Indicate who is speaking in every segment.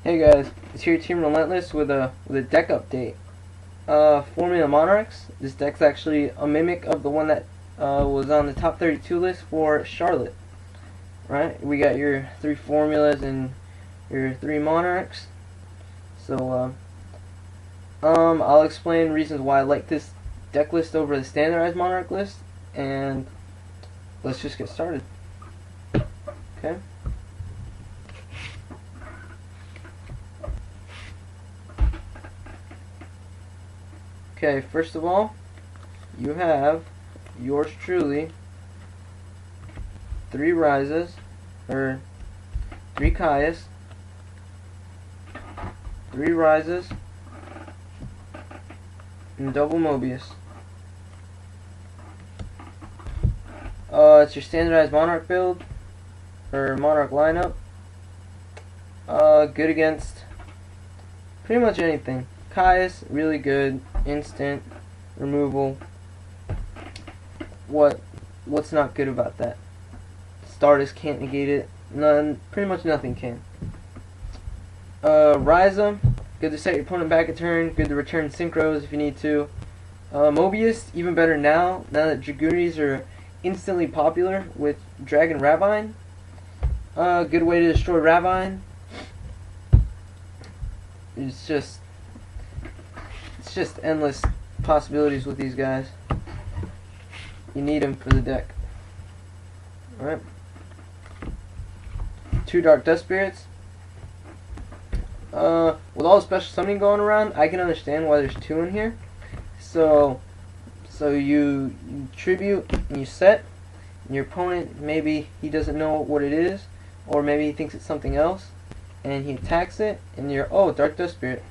Speaker 1: Hey guys, it's here Team Relentless with a deck update. Formula Monarchs. This deck's actually a mimic of the one that was on the top 32 list for Charlotte. Right? We got your 3 formulas and your 3 monarchs. So I'll explain reasons why I like this deck list over the standardized monarch list, and let's just get started. Okay. Okay, first of all, you have yours truly 3 Raizas, or 3 Caius, 3 Raizas, and double Mobius. It's your standardized Monarch build, or Monarch lineup. Good against pretty much anything. Caius, really good, instant removal. What's not good about that? Stardust can't negate it. Pretty much nothing can. Raiza, good to set your opponent back a turn. Good to return synchros if you need to. Mobius, even better now that Dragoonies are instantly popular with Dragon Ravine. Good way to destroy Ravine. It's just endless possibilities with these guys. You need them for the deck. Alright. 2 Dark Dust Spirits. With all the special summoning going around, I can understand why there's 2 in here. So you tribute and you set, and your opponent, maybe he doesn't know what it is, or maybe he thinks it's something else, and he attacks it, and you're, oh, Dark Dust Spirit.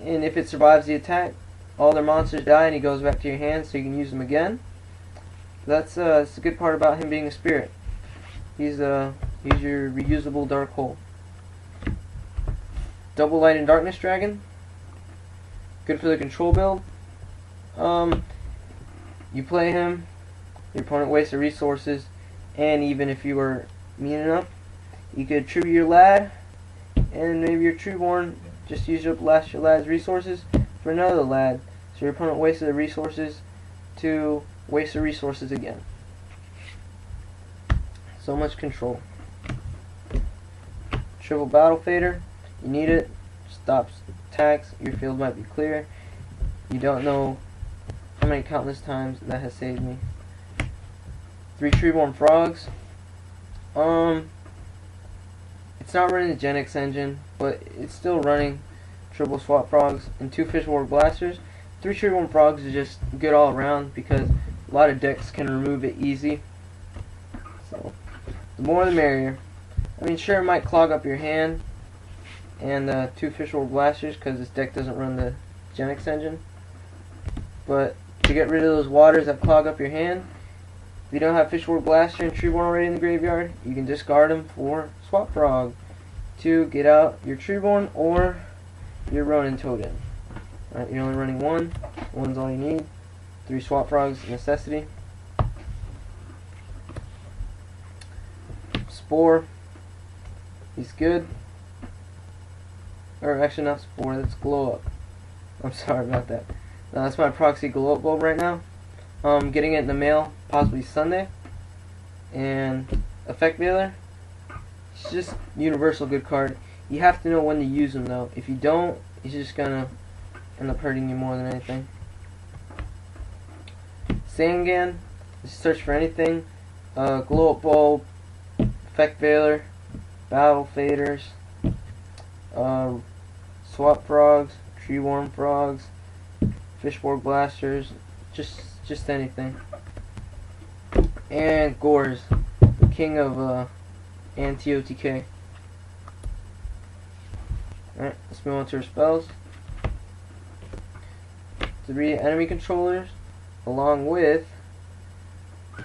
Speaker 1: And if it survives the attack, all their monsters die and he goes back to your hand so you can use them again. That's the good part about him being a spirit. He's your reusable dark hole. Double Light and Darkness Dragon. Good for the control build. You play him, your opponent wastes the resources, and even if you were mean enough, you could tribute your lad, and maybe your Treeborn just use up last your lad's resources for another lad. So your opponent wasted the resources to waste the resources again. So much control. Triple Battle Fader. You need it. Stops attacks. Your field might be clear. You don't know how many countless times that has saved me. 3 Treeborn Frogs. It's not running the Gen X engine, but it's still running triple swap frogs and 2 Fishborg Blasters. 3 Treeborn Frogs is just good all around because a lot of decks can remove it easy. So the more the merrier. I mean, sure, it might clog up your hand, and 2 Fishborg Blasters because this deck doesn't run the Gen X engine. But to get rid of those waters that clog up your hand, if you don't have Fishborg Blaster and Treeborn already in the graveyard, you can discard them for Swap Frog to get out your Treeborn or your Ronintoadin. Right, you're only running 1. 1's all you need. 3 Swap Frogs, necessity. Spore. He's good. Or actually not Spore, that's Glow Up. I'm sorry about that. No, that's my proxy Glow Up bulb right now. Getting it in the mail possibly Sunday. And Effect Veiler. It's just universal good card. You have to know when to use them though. If you don't, he's just gonna end up hurting you more than anything. Sangan. Just search for anything. Glow Up bulb. Effect Veiler. Battle Faders. Swap Frogs. Treeborn Frogs. Fishborg Blasters. Just anything. And Gorz, the king of anti-OTK. Alright, let's move on to our spells. 3 enemy controllers, along with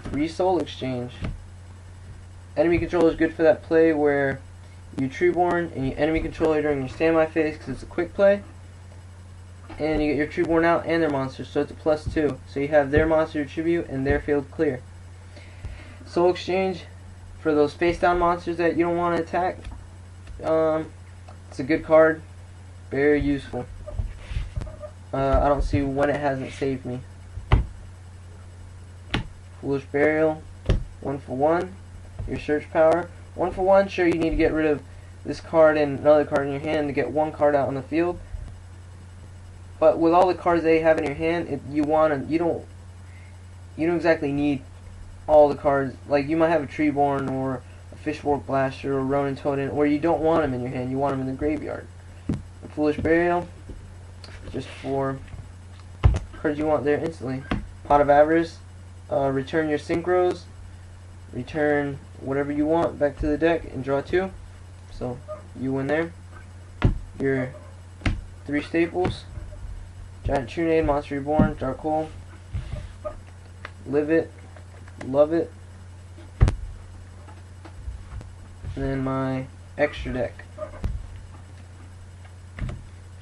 Speaker 1: 3 soul exchange. Enemy controller is good for that play where you Treeborn and you enemy controller during your standby phase because it's a quick play. And you get your Treeborn out and their monsters, so it's a +2. So you have their monster tribute and their field clear. Soul Exchange for those face down monsters that you don't want to attack. It's It's a good card, very useful. I don't see when it hasn't saved me. Foolish Burial, 1 for 1. Your search power, 1 for 1. Sure, you need to get rid of this card and another card in your hand to get one card out on the field. But with all the cards they have in your hand, you don't exactly need all the cards. Like, you might have a Treeborn or a Fishborg Blaster or Ronintoadin, or you don't want them in your hand, you want them in the graveyard. A Foolish Burial, just for cards you want there instantly. Pot of Avarice, return your synchros, return whatever you want back to the deck and draw 2. So you win there. Your 3 staples: Giant Trunade, Monster Reborn, Dark Hole, Live It, Love It, and then my extra deck: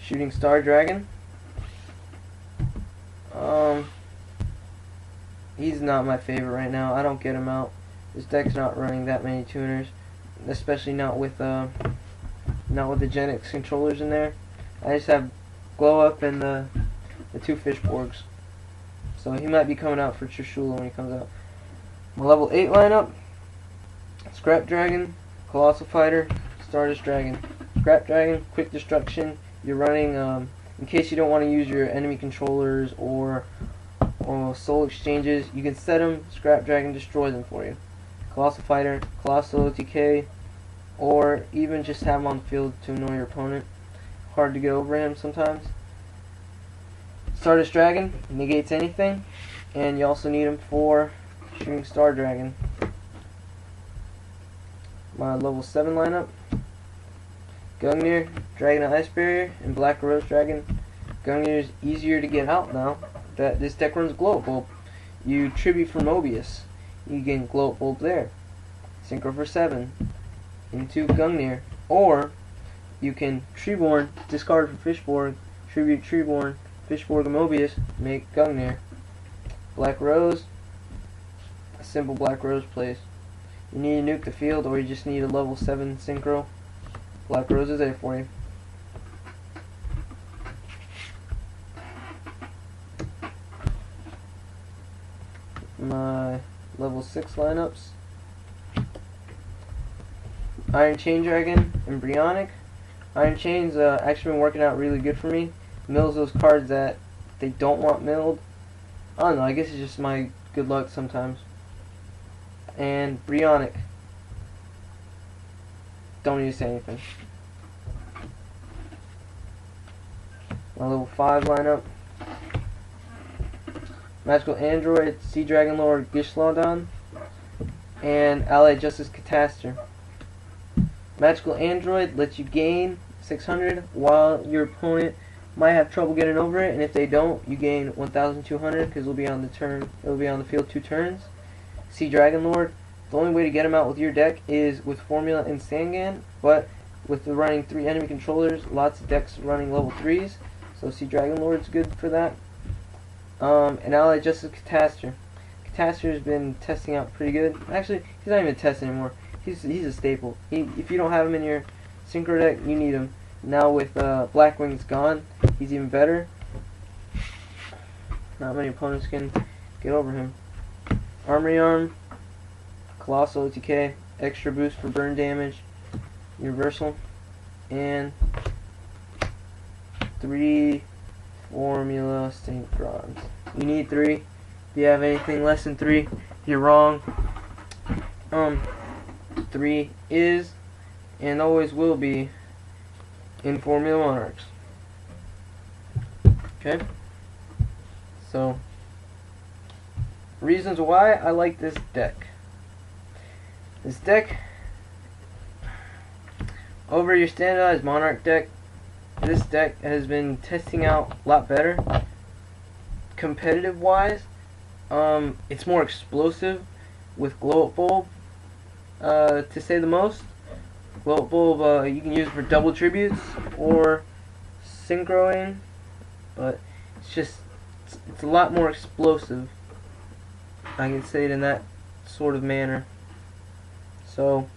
Speaker 1: Shooting Star Dragon. He's not my favorite right now. I don't get him out. This deck's not running that many tuners, especially not with the Gen X controllers in there. I just have Glow Up and the 2 Fishborgs. So he might be coming out for Trishula when he comes out. My level 8 lineup: Scrap Dragon, Colossal Fighter, Stardust Dragon. Scrap Dragon, quick destruction. You're running, in case you don't want to use your enemy controllers or soul exchanges, you can set them, Scrap Dragon, destroy them for you. Colossal Fighter, Colossal OTK, or even just have him on the field to annoy your opponent. Hard to get over him sometimes. Stardust Dragon, negates anything, and you also need him for Shooting Star Dragon. My level 7 lineup: Gungnir, Dragon of Ice Barrier, and Black Rose Dragon. Gungnir is easier to get out now that this deck runs Glow Up Bulb. You tribute for Mobius, you gain Glow Up Bulb there. Synchro for 7 into Gungnir, or you can Treeborn, discard from Fishborg, tribute Treeborn, Fishborg and Mobius, make Gungnir. Black Rose, a simple Black Rose plays. You need to nuke the field, or you just need a level 7 synchro. Black Rose is there for you. My level 6 lineups: Iron Chain Dragon and Brionac. Iron Chain's actually been working out really good for me. Mills those cards that they don't want milled. I don't know, I guess it's just my good luck sometimes. And Brionac, don't need to say anything. My level 5 lineup: Magical Android, Sea Dragon Lord Gishilnodon, and Allied Justice Catastor. Magical Android lets you gain 600 while your opponent might have trouble getting over it, and if they don't, you gain 1,200 because it'll be on the field 2 turns. Sea Dragon Lord, the only way to get him out with your deck is with Formula and Sangan, but with the running 3 enemy controllers, lots of decks running level 3s, so Sea Dragon Lord's good for that. And Allied Justice Catastor. Catastor has been testing out pretty good. Actually, he's not even testing anymore. He's a staple. If you don't have him in your synchro deck, you need him. Now with Blackwing's gone, he's even better. Not many opponents can get over him. Armory Arm, Colossal OTK, extra boost for burn damage, universal, and 3 Formula Synchron. You need 3. If you have anything less than 3, you're wrong. 3 is and always will be in Formula Monarchs. Okay? So, reasons why I like this deck. This deck, over your standardized Monarch deck, this deck has been testing out a lot better. Competitive wise, it's more explosive with Glow Up Bulb, to say the most. Glow Up Bulb, you can use it for double tributes or synchroing, but it's a lot more explosive. I can say it in that sort of manner. So,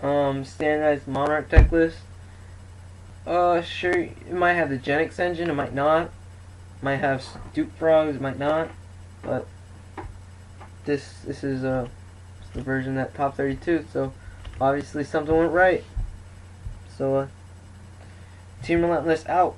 Speaker 1: Standardized Monarch deck list. Sure, it might have the Gen X engine, it might not. Might have Duke Frogs, it might not. But this is the version that top 32, so obviously something went right. So Team Relentless out.